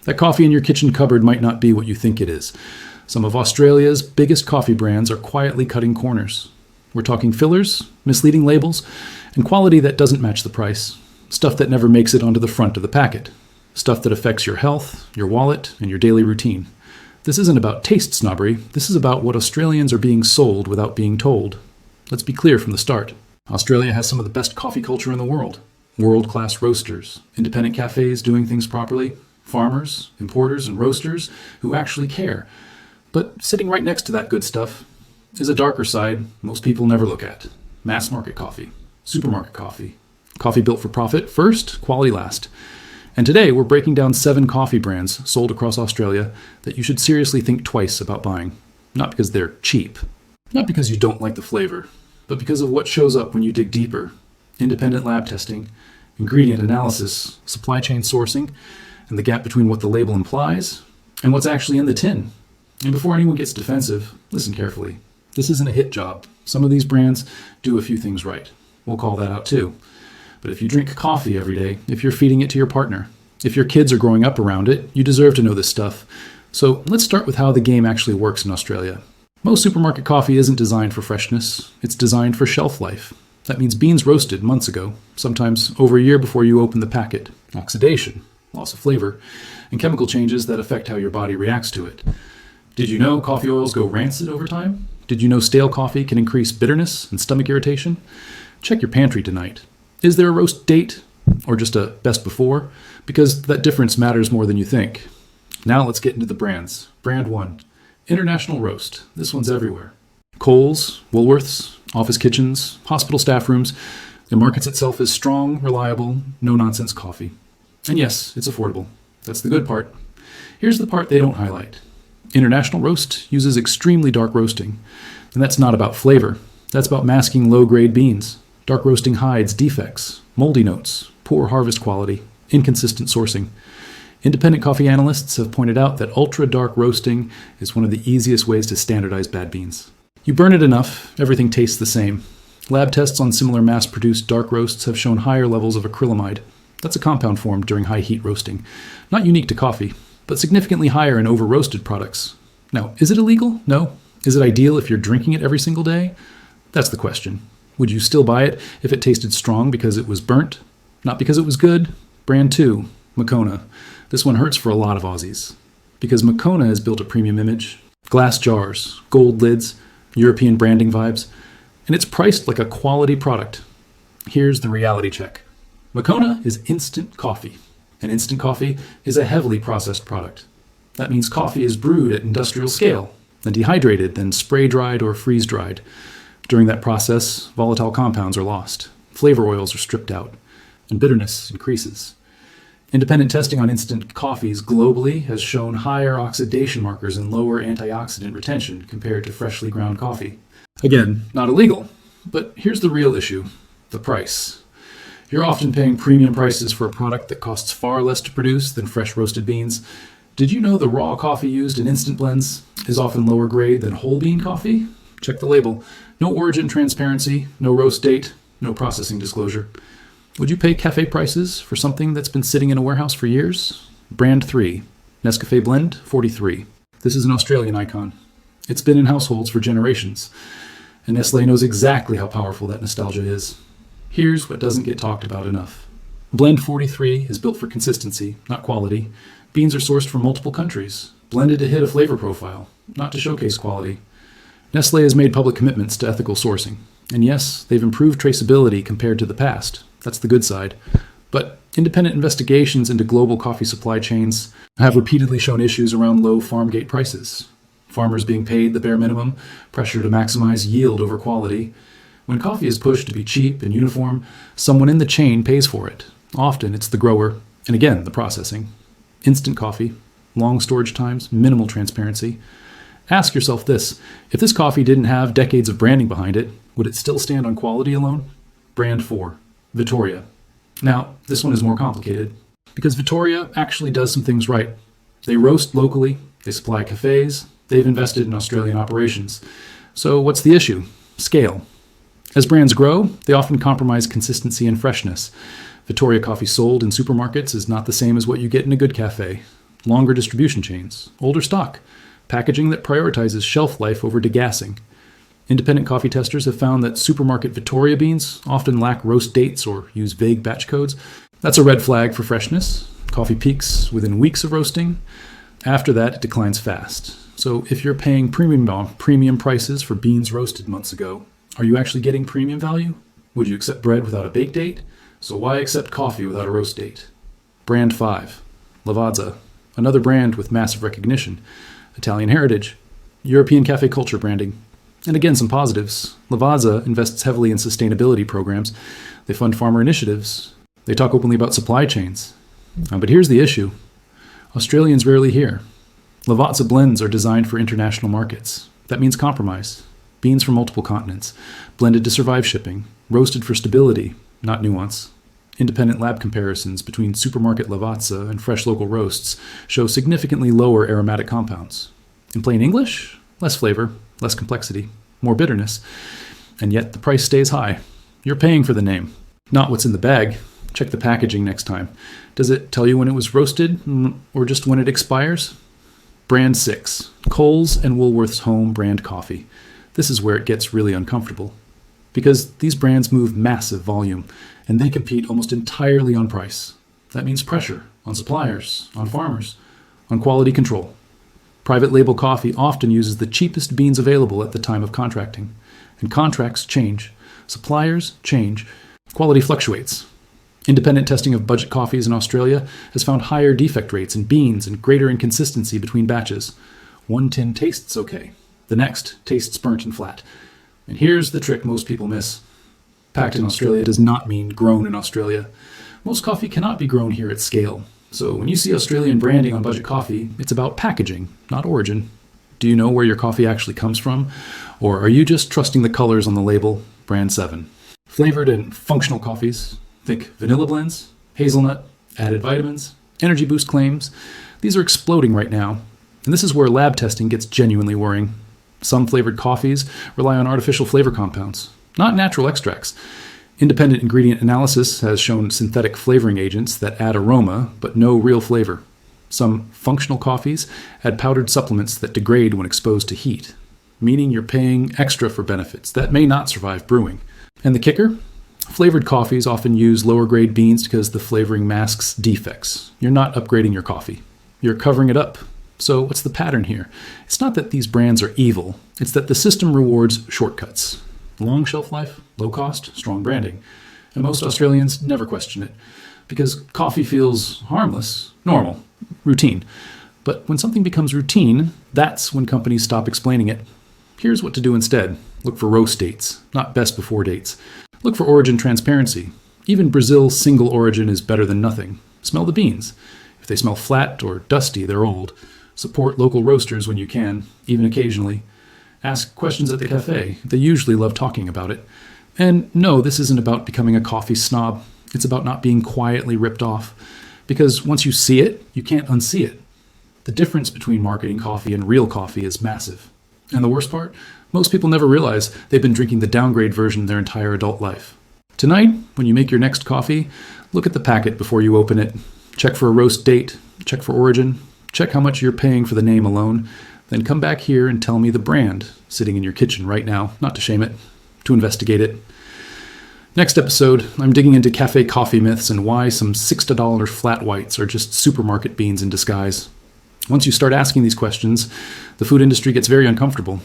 That coffee in your kitchen cupboard might not be what you think it is. Some of Australia's biggest coffee brands are quietly cutting corners. We're talking fillers, misleading labels, and quality that doesn't match the price. Stuff that never makes it onto the front of the packet. Stuff that affects your health, your wallet, and your daily routine. This isn't about taste snobbery. This is about what Australians are being sold without being told. Let's be clear from the start. Australia has some of the best coffee culture in the world. World-class roasters, independent cafes doing things properly, farmers, importers, and roasters who actually care. But sitting right next to that good stuff is a darker side most people never look at. Mass market coffee, supermarket coffee, coffee built for profit first, quality last. And today we're breaking down 7 coffee brands sold across Australia that you should seriously think twice about buying. Not because they're cheap, not because you don't like the flavor, but because of what shows up when you dig deeper. Independent lab testing, ingredient analysis, supply chain sourcing, and the gap between what the label implies and what's actually in the tin. And before anyone gets defensive, listen carefully. This isn't a hit job. Some of these brands do a few things right. We'll call that out too. But if you drink coffee every day, if you're feeding it to your partner, if your kids are growing up around it, you deserve to know this stuff. So let's start with how the game actually works in Australia. Most supermarket coffee isn't designed for freshness. It's designed for shelf life. That means beans roasted months ago, sometimes over a year before you open the packet. Oxidation, loss of flavor, and chemical changes that affect how your body reacts to it. Did you know coffee oils go rancid over time? Did you know stale coffee can increase bitterness and stomach irritation? Check your pantry tonight. Is there a roast date or just a best before? Because that difference matters more than you think. Now let's get into the brands. Brand 1, International Roast. This one's everywhere. Coles, Woolworths, office kitchens, hospital staff rooms. It markets itself as strong, reliable, no-nonsense coffee. And yes, it's affordable. That's the good part. Here's the part they don't highlight. International Roast uses extremely dark roasting. And that's not about flavor. That's about masking low-grade beans. Dark roasting hides defects, moldy notes, poor harvest quality, inconsistent sourcing. Independent coffee analysts have pointed out that ultra-dark roasting is one of the easiest ways to standardize bad beans. You burn it enough, everything tastes the same. Lab tests on similar mass-produced dark roasts have shown higher levels of acrylamide. That's a compound formed during high heat roasting. Not unique to coffee, but significantly higher in over-roasted products. Now, is it illegal? No. Is it ideal if you're drinking it every single day? That's the question. Would you still buy it if it tasted strong because it was burnt? Not because it was good? Brand 2, Moccona. This one hurts for a lot of Aussies. Because Moccona has built a premium image. Glass jars, gold lids, European branding vibes. And it's priced like a quality product. Here's the reality check. Moccona is instant coffee. And instant coffee is a heavily processed product. That means coffee is brewed at industrial scale, then dehydrated, then spray-dried or freeze-dried. During that process, volatile compounds are lost, flavor oils are stripped out, and bitterness increases. Independent testing on instant coffees globally has shown higher oxidation markers and lower antioxidant retention compared to freshly ground coffee. Again, not illegal, but here's the real issue, the price. You're often paying premium prices for a product that costs far less to produce than fresh roasted beans. Did you know the raw coffee used in instant blends is often lower grade than whole bean coffee? Check the label. No origin transparency, no roast date, no processing disclosure. Would you pay cafe prices for something that's been sitting in a warehouse for years? Brand 3, Nescafe Blend 43. This is an Australian icon. It's been in households for generations, and Nestlé knows exactly how powerful that nostalgia is. Here's what doesn't get talked about enough. Blend 43 is built for consistency, not quality. Beans are sourced from multiple countries, blended to hit a flavor profile, not to showcase quality. Nestlé has made public commitments to ethical sourcing. And yes, they've improved traceability compared to the past. That's the good side. But independent investigations into global coffee supply chains have repeatedly shown issues around low farm gate prices. Farmers being paid the bare minimum, pressure to maximize yield over quality. When coffee is pushed to be cheap and uniform, someone in the chain pays for it. Often it's the grower, and again, the processing. Instant coffee, long storage times, minimal transparency. Ask yourself this, if this coffee didn't have decades of branding behind it, would it still stand on quality alone? Brand 4, Vittoria. Now, this one is more complicated, because Vittoria actually does some things right. They roast locally, they supply cafes, they've invested in Australian operations. So what's the issue? Scale. As brands grow, they often compromise consistency and freshness. Vittoria coffee sold in supermarkets is not the same as what you get in a good cafe. longer distribution chains, older stock, packaging that prioritizes shelf life over degassing. Independent coffee testers have found that supermarket Victoria beans often lack roast dates or use vague batch codes. That's a red flag for freshness. Coffee peaks within weeks of roasting. After that, it declines fast. So if you're paying premium prices for beans roasted months ago, are you actually getting premium value? Would you accept bread without a bake date? So why accept coffee without a roast date? Brand 5, Lavazza, another brand with massive recognition, Italian heritage, European cafe culture branding. And again, some positives. Lavazza invests heavily in sustainability programs. They fund farmer initiatives. They talk openly about supply chains. But here's the issue. Australians rarely hear. Lavazza blends are designed for international markets. That means compromise. Beans from multiple continents, blended to survive shipping, roasted for stability, not nuance. Independent lab comparisons between supermarket Lavazza and fresh local roasts show significantly lower aromatic compounds. In plain English, less flavor, less complexity, more bitterness, and yet the price stays high. You're paying for the name, not what's in the bag. Check the packaging next time. Does it tell you when it was roasted, or just when it expires? Brand 6, Coles and Woolworths Home brand coffee. This is where it gets really uncomfortable, because these brands move massive volume, and they compete almost entirely on price. That means pressure on suppliers, on farmers, on quality control. Private label coffee often uses the cheapest beans available at the time of contracting, and contracts change, suppliers change, quality fluctuates. Independent testing of budget coffees in Australia has found higher defect rates in beans and greater inconsistency between batches. One tin tastes okay. The next tastes burnt and flat. And here's the trick most people miss. Packed in Australia does not mean grown in Australia. Most coffee cannot be grown here at scale. So when you see Australian branding on budget coffee, it's about packaging, not origin. Do you know where your coffee actually comes from? Or are you just trusting the colors on the label? Brand 7. Flavored and functional coffees. Think vanilla blends, hazelnut, added vitamins, energy boost claims. These are exploding right now. And this is where lab testing gets genuinely worrying. Some flavored coffees rely on artificial flavor compounds, not natural extracts. Independent ingredient analysis has shown synthetic flavoring agents that add aroma, but no real flavor. Some functional coffees add powdered supplements that degrade when exposed to heat, meaning you're paying extra for benefits that may not survive brewing. And the kicker? Flavored coffees often use lower grade beans because the flavoring masks defects. You're not upgrading your coffee. You're covering it up. So what's the pattern here? It's not that these brands are evil. It's that the system rewards shortcuts. Long shelf life, low cost, strong branding. And most Australians never question it because coffee feels harmless, normal, routine. But when something becomes routine, that's when companies stop explaining it. Here's what to do instead. Look for roast dates, not best before dates. Look for origin transparency. Even Brazil's single origin is better than nothing. Smell the beans. If they smell flat or dusty, they're old. Support local roasters when you can, even occasionally. Ask questions at the cafe. They usually love talking about it. And no, this isn't about becoming a coffee snob. It's about not being quietly ripped off. Because once you see it, you can't unsee it. The difference between marketing coffee and real coffee is massive. And the worst part? Most people never realize they've been drinking the downgrade version their entire adult life. Tonight, when you make your next coffee, look at the packet before you open it. Check for a roast date. Check for origin. Check how much you're paying for the name alone. Then come back here and tell me the brand sitting in your kitchen right now, not to shame it, to investigate it. Next episode, I'm digging into cafe coffee myths and why some $6 flat whites are just supermarket beans in disguise. Once you start asking these questions, the food industry gets very uncomfortable.